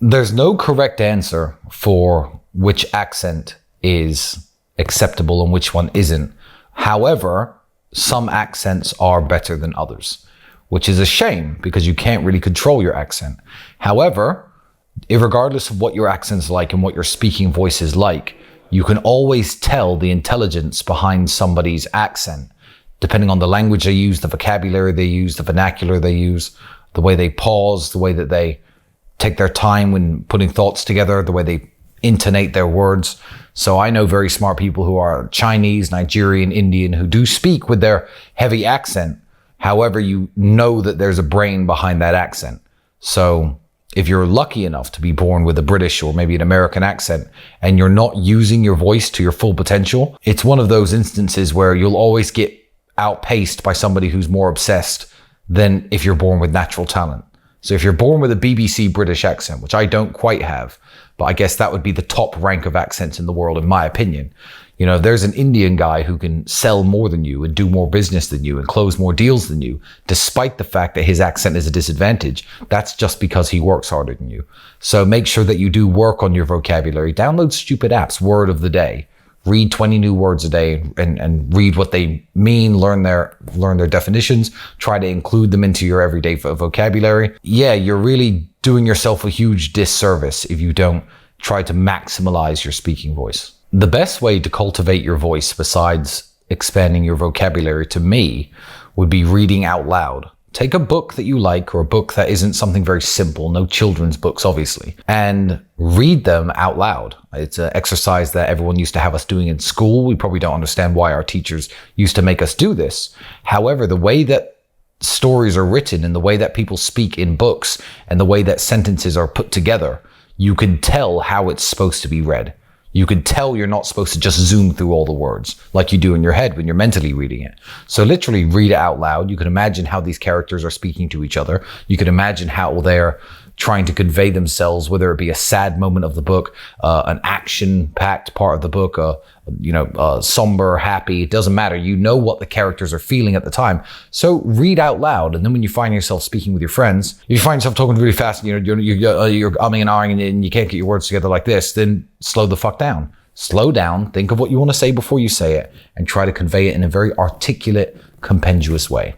There's no correct answer for which accent is acceptable and which one isn't. However, some accents are better than others, which is a shame because you can't really control your accent. However, regardless of what your accent's like and what your speaking voice is like, you can always tell the intelligence behind somebody's accent, depending on the language they use, the vocabulary they use, the vernacular they use, the way they pause, the way that they take their time when putting thoughts together, the way they intonate their words. So I know very smart people who are Chinese, Nigerian, Indian, who do speak with their heavy accent. However, you know that there's a brain behind that accent. So if you're lucky enough to be born with a British or maybe an American accent and you're not using your voice to your full potential, it's one of those instances where you'll always get outpaced by somebody who's more obsessed than if you're born with natural talent. So if you're born with a BBC British accent, which I don't quite have, but I guess that would be the top rank of accents in the world, in my opinion. You know, if there's an Indian guy who can sell more than you and do more business than you and close more deals than you, despite the fact that his accent is a disadvantage, that's just because he works harder than you. So make sure that you do work on your vocabulary. Download stupid apps, word of the day. Read 20 new words a day and read what they mean, learn their definitions, try to include them into your everyday vocabulary. Yeah, you're really doing yourself a huge disservice if you don't try to maximize your speaking voice. The best way to cultivate your voice besides expanding your vocabulary, to me, would be reading out loud. Take a book that you like, or a book that isn't something very simple, no children's books, obviously, and read them out loud. It's an exercise that everyone used to have us doing in school. We probably don't understand why our teachers used to make us do this. However, the way that stories are written and the way that people speak in books and the way that sentences are put together, you can tell how it's supposed to be read. You can tell you're not supposed to just zoom through all the words like you do in your head when you're mentally reading it. So literally read it out loud. You can imagine how these characters are speaking to each other. You can imagine how they're trying to convey themselves, whether it be a sad moment of the book, an action-packed part of the book, somber, happy. It doesn't matter. You know what the characters are feeling at the time. So read out loud. And then when you find yourself speaking with your friends, if you find yourself talking really fast and you're umming and ahhing and you can't get your words together like this, then slow the fuck down. Slow down, think of what you want to say before you say it, and try to convey it in a very articulate, compendious way.